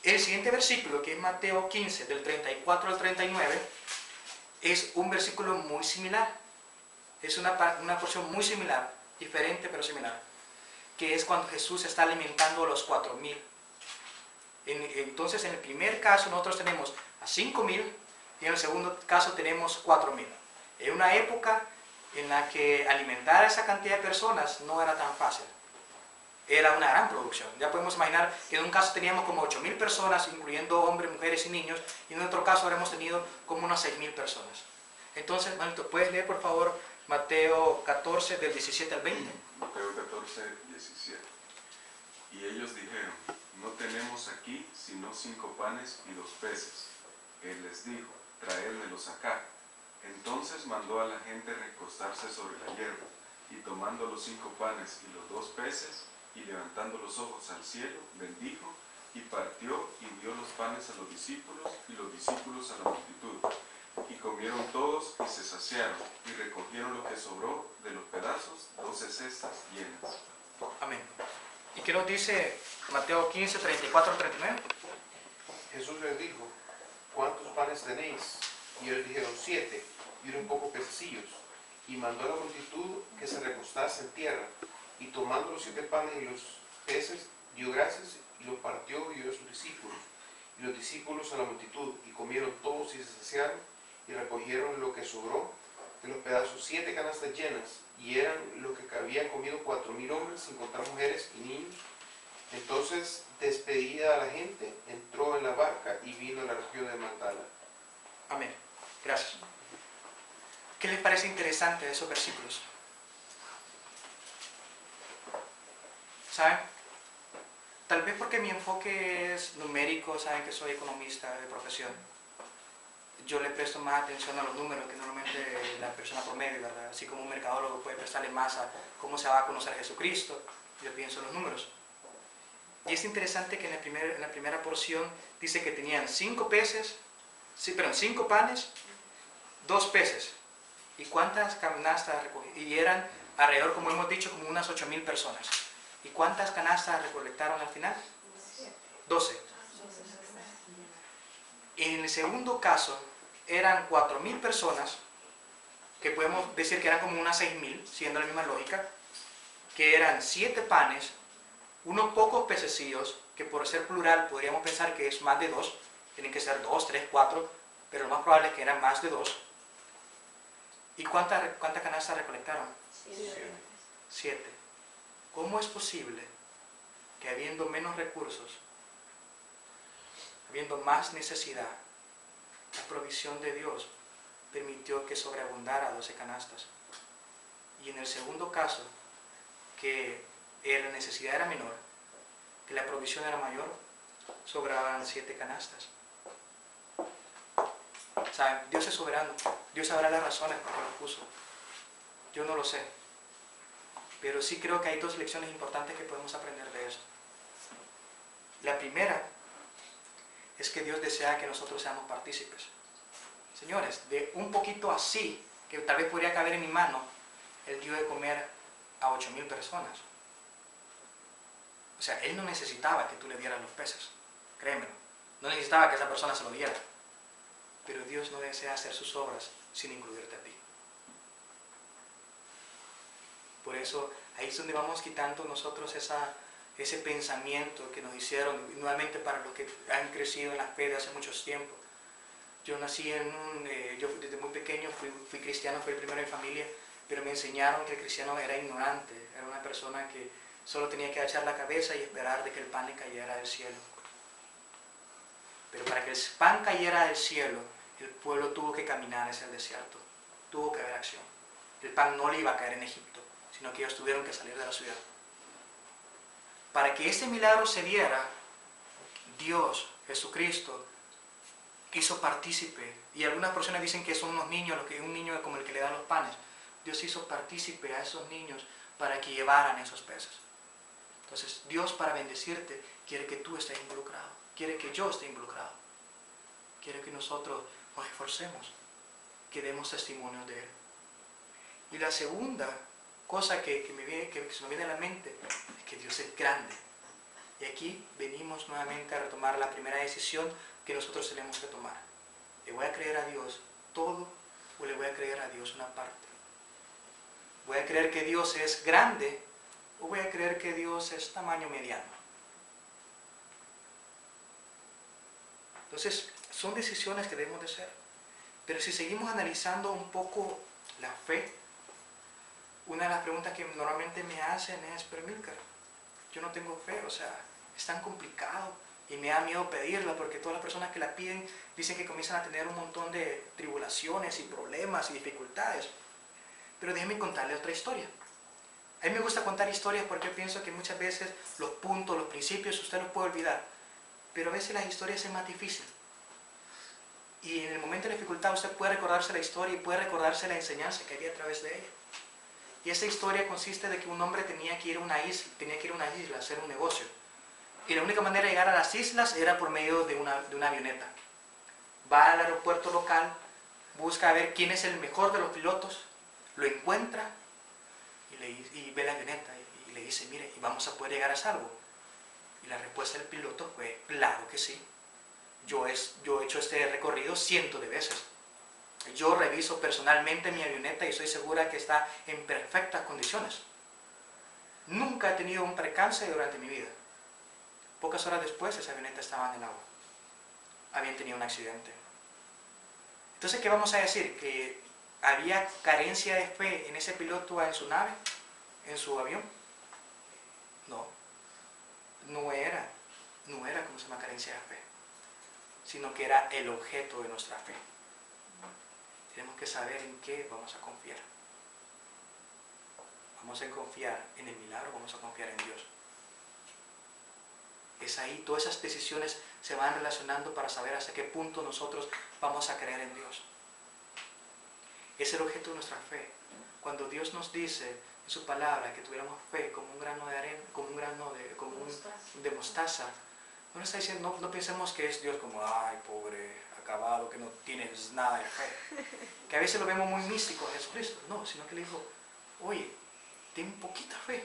El siguiente versículo, que es Mateo 15, del 34 al 39, es un versículo muy similar. Es una porción muy similar, diferente pero similar, que es cuando Jesús está alimentando a los 4,000. Entonces, en el primer caso nosotros tenemos a 5,000 y en el segundo caso tenemos 4,000. En una época en la que alimentar a esa cantidad de personas no era tan fácil. Era una gran producción. Ya podemos imaginar que en un caso teníamos como 8,000 personas, incluyendo hombres, mujeres y niños, y en otro caso habremos tenido como unas 6,000 personas. Entonces, Manito, ¿puedes leer por favor Mateo 14, del 17 al 20? Mateo 14, 17. Y ellos dijeron: no tenemos aquí sino 5 panes y 2 peces. Él les dijo: traédmelos acá. Entonces mandó a la gente recostarse sobre la hierba, y tomando los 5 panes y los 2 peces, y levantando los ojos al cielo, bendijo, y partió, y dio los panes a los discípulos, y los discípulos a la multitud. Y comieron todos, y se saciaron, y recogieron lo que sobró de los pedazos, 12 cestas llenas. Amén. ¿Y qué nos dice Mateo 15, 34 al 39? Jesús les dijo: ¿cuántos panes tenéis? Y ellos dijeron: 7, y un poco pececillos. Y mandó a la multitud que se recostase en tierra, y tomando los 7 panes y los peces, dio gracias, y los partió y dio a sus discípulos, y los discípulos a la multitud, y comieron todos y se saciaron, y recogieron lo que sobró de los pedazos, 7 canastas llenas, y eran lo que habían comido 4,000 hombres, sin contar mujeres y niños. Entonces, despedida a la gente, entró en la barca y vino a la región de Magdala. Amén. Gracias. ¿Qué les parece interesante de esos versículos? ¿Saben? Tal vez porque mi enfoque es numérico, saben que soy economista de profesión. Yo le presto más atención a los números que normalmente la persona promedio, ¿verdad? Así como un mercadólogo puede prestarle más a cómo se va a conocer a Jesucristo. Yo pienso en los números. Y es interesante que en la primera porción dice que tenían 5 panes, 2 peces. ¿Y cuántas canastas recogieron? Y eran alrededor, como hemos dicho, como unas 8,000 personas. ¿Y cuántas canastas recolectaron al final? 12. En el segundo caso, eran 4,000 personas, que podemos decir que eran como unas 6,000, siendo la misma lógica, que eran 7 panes, unos pocos pececillos, que por ser plural podríamos pensar que es más de 2, tienen que ser 2, 3, 4, pero lo más probable es que eran más de 2. ¿Y cuántas canastas recolectaron? 7. ¿Cómo es posible que habiendo menos recursos, habiendo más necesidad, la provisión de Dios permitió que sobreabundara 12 canastas? Y en el segundo caso, que la necesidad era menor, que la provisión era mayor, sobraban 7 canastas. ¿Saben? Dios es soberano. Dios sabrá las razones por qué lo puso. Yo no lo sé. Pero sí creo que hay 2 lecciones importantes que podemos aprender de esto. La primera es que Dios desea que nosotros seamos partícipes. Señores, de un poquito así, que tal vez podría caber en mi mano, Él dio de comer a 8,000 personas. O sea, Él no necesitaba que tú le dieras los peces. Créemelo. No necesitaba que esa persona se lo diera. Pero Dios no desea hacer sus obras sin incluirte a ti. Por eso, ahí es donde vamos quitando nosotros ese pensamiento que nos hicieron, nuevamente para los que han crecido en la fe de hace muchos tiempos. Yo nací yo desde muy pequeño fui cristiano, fui el primero en familia, pero me enseñaron que el cristiano era ignorante, era una persona que solo tenía que agachar la cabeza y esperar de que el pan le cayera del cielo. Pero para que el pan cayera del cielo, el pueblo tuvo que caminar hacia el desierto, tuvo que haber acción. El pan no le iba a caer en Egipto, sino que ellos tuvieron que salir de la ciudad. Para que este milagro se diera, Dios, Jesucristo, hizo partícipe, y algunas personas dicen que son unos niños, un niño como el que le da los panes. Dios hizo partícipe a esos niños para que llevaran esos peces. Entonces, Dios, para bendecirte, quiere que tú estés involucrado, quiere que yo esté involucrado, quiere que nosotros nos esforcemos, que demos testimonio de Él. Y la segunda cosa que se me viene a la mente es que Dios es grande Y aquí venimos nuevamente a retomar la primera decisión que nosotros tenemos que tomar. ¿Le voy a creer a Dios todo o le voy a creer a Dios una parte? ¿Voy a creer que Dios es grande o voy a creer que Dios es tamaño mediano? Entonces, son decisiones que debemos de hacer. Pero si seguimos analizando un poco la fe, una de las preguntas que normalmente me hacen es, pero Milcar, yo no tengo fe, o sea, es tan complicado y me da miedo pedirla porque todas las personas que la piden dicen que comienzan a tener un montón de tribulaciones y problemas y dificultades. Pero déjenme contarles otra historia. A mí me gusta contar historias porque yo pienso que muchas veces los puntos, los principios, usted los puede olvidar. Pero a veces las historias es más difícil. Y en el momento de dificultad usted puede recordarse la historia y puede recordarse la enseñanza que había a través de ella. Y esa historia consiste de que un hombre tenía que ir a una isla a hacer un negocio. Y la única manera de llegar a las islas era por medio de una avioneta. Va al aeropuerto local, busca a ver quién es el mejor de los pilotos, lo encuentra y ve la avioneta y le dice, mire, ¿y vamos a poder llegar a salvo? Y la respuesta del piloto fue, claro que sí. Yo he hecho este recorrido cientos de veces. Yo reviso personalmente mi avioneta y estoy segura que está en perfectas condiciones. Nunca he tenido un percance durante mi vida. Pocas horas después esa avioneta estaba en el agua. Habían tenido un accidente. Entonces, ¿qué vamos a decir? ¿Que había carencia de fe en ese piloto en su nave? ¿En su avión? No. No era como se llama carencia de fe, sino que era el objeto de nuestra fe. Tenemos que saber en qué vamos a confiar. ¿Vamos a confiar en el milagro o vamos a confiar en Dios? Es ahí, todas esas decisiones se van relacionando para saber hasta qué punto nosotros vamos a creer en Dios. Es el objeto de nuestra fe. Cuando Dios nos dice en su palabra que tuviéramos fe como un grano de arena, de mostaza, no nos está diciendo, no pensemos que es Dios como, ay, pobre, acabado, que no tienes nada de fe. Que a veces lo vemos muy místico a Jesucristo. No, sino que le dijo, oye, ten poquita fe,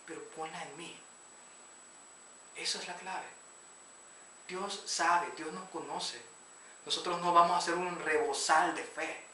pero ponla en mí. Esa es la clave. Dios sabe, Dios nos conoce. Nosotros no vamos a hacer un rebosal de fe.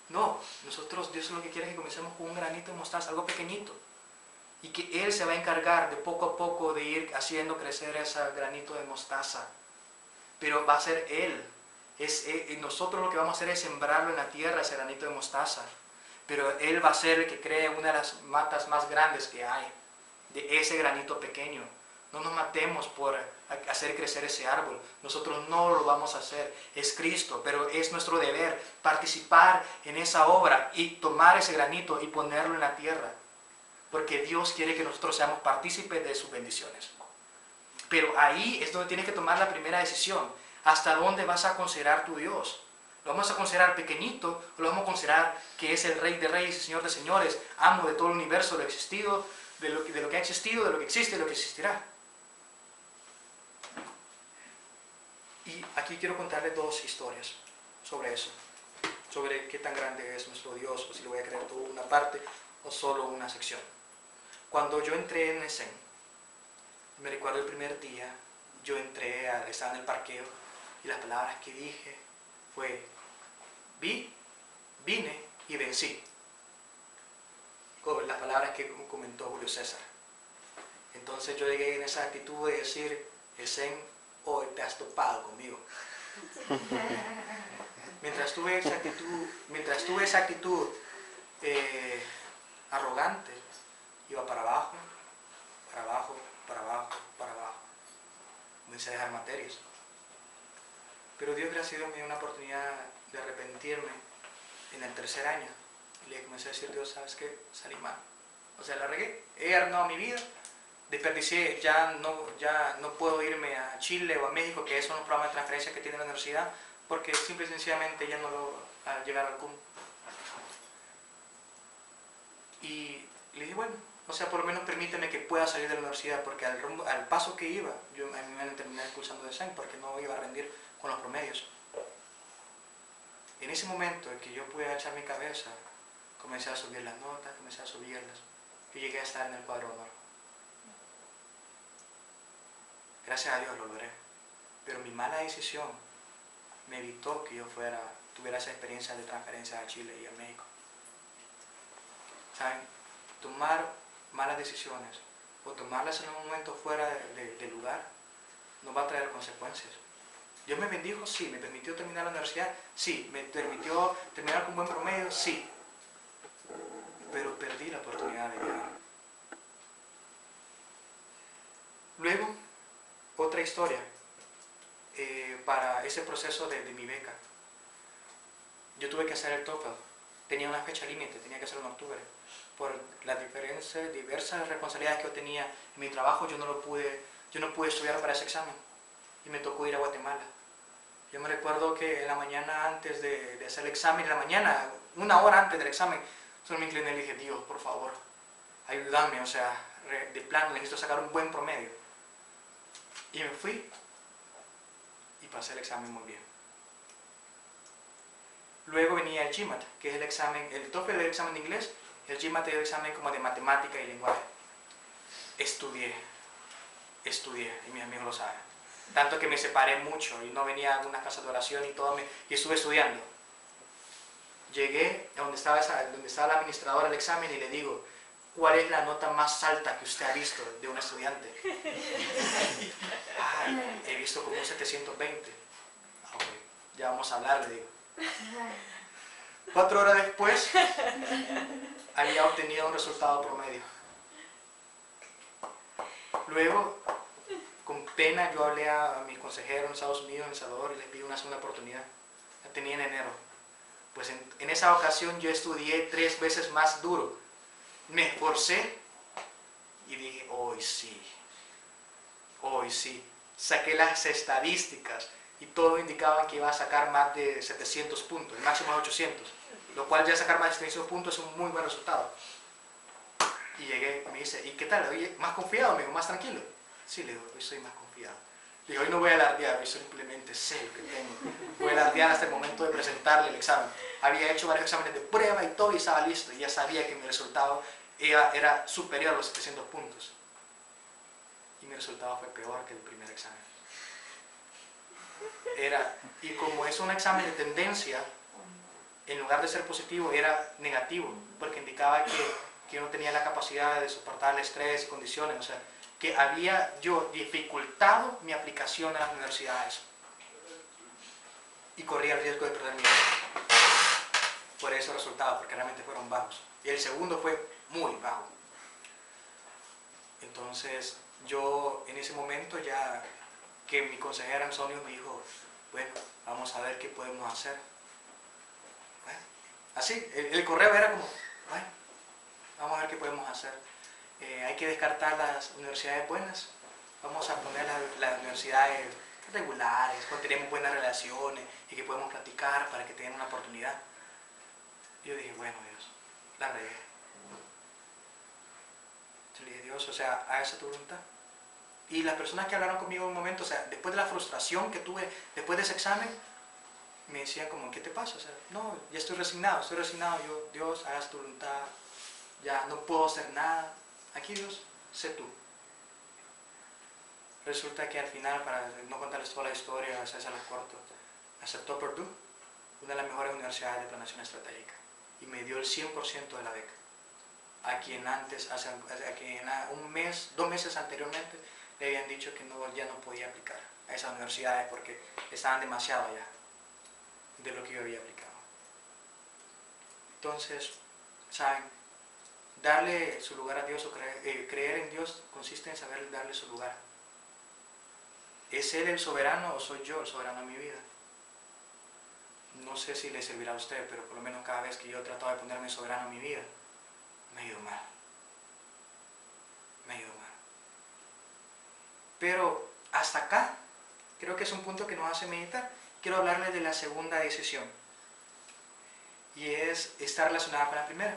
No, Dios lo que quiere es que comencemos con un granito de mostaza, algo pequeñito. Y que Él se va a encargar de poco a poco de ir haciendo crecer ese granito de mostaza. Pero va a ser Él. Nosotros lo que vamos a hacer es sembrarlo en la tierra, ese granito de mostaza. Pero Él va a ser el que cree una de las matas más grandes que hay, de ese granito pequeño. No nos matemos por hacer crecer ese árbol. Nosotros no lo vamos a hacer. Es Cristo, pero es nuestro deber participar en esa obra y tomar ese granito y ponerlo en la tierra. Porque Dios quiere que nosotros seamos partícipes de sus bendiciones. Pero ahí es donde tienes que tomar la primera decisión. ¿Hasta dónde vas a considerar tu Dios? ¿Lo vamos a considerar pequeñito o lo vamos a considerar que es el Rey de Reyes y Señor de Señores, amo de todo el universo, de lo existido, de lo que ha existido, de lo que existe y de lo que existirá? Y aquí quiero contarles dos historias sobre eso, sobre qué tan grande es nuestro Dios, o si le voy a creer toda una parte o solo una sección. Cuando yo entré en ESEN, me recuerdo el primer día, estaba en el parqueo y las palabras que dije fue, vine y vencí. Con las palabras que comentó Julio César. Entonces yo llegué en esa actitud de decir, ESEN, hoy te has topado conmigo. Mientras tuve esa actitud arrogante, iba para abajo, para abajo, para abajo, para abajo. Comencé a dejar materias. Pero Dios, gracias a Dios, me dio una oportunidad de arrepentirme en el tercer año. Y le comencé a decir, Dios, ¿sabes qué? Salí mal. O sea, la regué. He arruinado mi vida. Desperdicié, ya no puedo irme a Chile o a México, que es un programa de transferencia que tiene la universidad, porque simple y sencillamente ya no logro llegar al CUM. Y le dije, bueno, o sea, por lo menos permíteme que pueda salir de la universidad, porque al paso que iba, a mí me iban a terminar expulsando de ESEN, porque no iba a rendir con los promedios. En ese momento en que yo pude echar mi cabeza, comencé a subir las notas, comencé a subirlas, y llegué a estar en el cuadro de honor. Gracias a Dios lo logré. Pero mi mala decisión me evitó que yo tuviera esa experiencia de transferencia a Chile y a México. ¿Saben? Tomar malas decisiones o tomarlas en un momento fuera de lugar nos va a traer consecuencias. Dios me bendijo, sí. Me permitió terminar la universidad, sí. Me permitió terminar con buen promedio, sí. Pero perdí la oportunidad de viajar. Luego, otra historia para ese proceso de mi beca. Yo tuve que hacer el TOEFL. Tenía una fecha límite, tenía que hacerlo en octubre. Por las diversas responsabilidades que yo tenía en mi trabajo, yo no pude estudiar para ese examen. Y me tocó ir a Guatemala. Yo me recuerdo que en la mañana antes de hacer el examen, en la mañana, 1 hora antes del examen, solo me incliné y le dije, Dios, por favor, ayúdame, o sea, de plano necesito sacar un buen promedio. Y me fui y pasé el examen muy bien. Luego venía el GMAT, que es el examen, el TOEFL es el examen de inglés, el GMAT es el examen como de matemática y lenguaje. Estudié, y mis amigos lo saben. Tanto que me separé mucho y no venía a algunas casas de oración y todo, y estuve estudiando. Llegué a donde estaba la administradora del examen y le digo, ¿cuál es la nota más alta que usted ha visto de un estudiante? He visto como un 720. Ok, ya vamos a hablar, le digo. 4 horas después, había obtenido un resultado promedio. Luego, con pena, yo hablé a mis consejeros en Estados Unidos, en El Salvador, y les pedí una segunda oportunidad. La tenía en enero. Pues en esa ocasión yo estudié 3 veces más duro. Me esforcé y dije, hoy sí. Saqué las estadísticas y todo indicaba que iba a sacar más de 700 puntos, el máximo es 800, lo cual ya sacar más de 700 puntos es un muy buen resultado. Y llegué y me dice, ¿y qué tal? Oye, ¿más confiado, amigo? ¿Más tranquilo? Sí, le digo, hoy soy más confiado. Le digo, hoy no voy a alardear, hoy simplemente sé lo que tengo. Voy a alardear hasta el momento de presentarle el examen. Había hecho varios exámenes de prueba y todo y estaba listo. Y ya sabía que mi resultado era superior a los 700 puntos. Y mi resultado fue peor que el primer examen. Y como es un examen de tendencia, en lugar de ser positivo, era negativo, porque indicaba que yo no tenía la capacidad de soportar el estrés y condiciones, o sea, que había yo dificultado mi aplicación a las universidades y corría el riesgo de perder mi vida por esos resultados, porque realmente fueron bajos. Y el segundo fue muy bajo. Entonces, yo en ese momento ya que mi consejera Antonio me dijo, bueno, vamos a ver qué podemos hacer. Bueno, así, el correo era como, bueno, vamos a ver qué podemos hacer. Hay que descartar las universidades buenas, vamos a poner las universidades regulares, con tenemos buenas relaciones y que podemos platicar para que tengan una oportunidad. Y yo dije, bueno, Dios, la regué. Yo le dije, Dios, o sea, hágase tu voluntad. Y las personas que hablaron conmigo en un momento, o sea, después de la frustración que tuve, después de ese examen, me decían como, ¿qué te pasa? O sea, no, ya estoy resignado, yo, Dios, hagas tu voluntad, ya no puedo hacer nada. Aquí, Dios, sé tú. Resulta que al final, para no contarles toda la historia, se las corto, aceptó Purdue, una de las mejores universidades de planeación estratégica, y me dio el 100% de la beca. A quien antes, a quien 2 meses anteriormente, le habían dicho que ya no podía aplicar a esas universidades porque estaban demasiado allá de lo que yo había aplicado. Entonces, ¿saben? Darle su lugar a Dios o creer en Dios consiste en saber darle su lugar. ¿Es Él el soberano o soy yo el soberano de mi vida? No sé si le servirá a usted, pero por lo menos cada vez que yo he tratado de ponerme soberano en mi vida, me ha ido mal. Pero hasta acá, creo que es un punto que nos hace meditar. Quiero hablarles de la segunda decisión. Y está relacionada con la primera.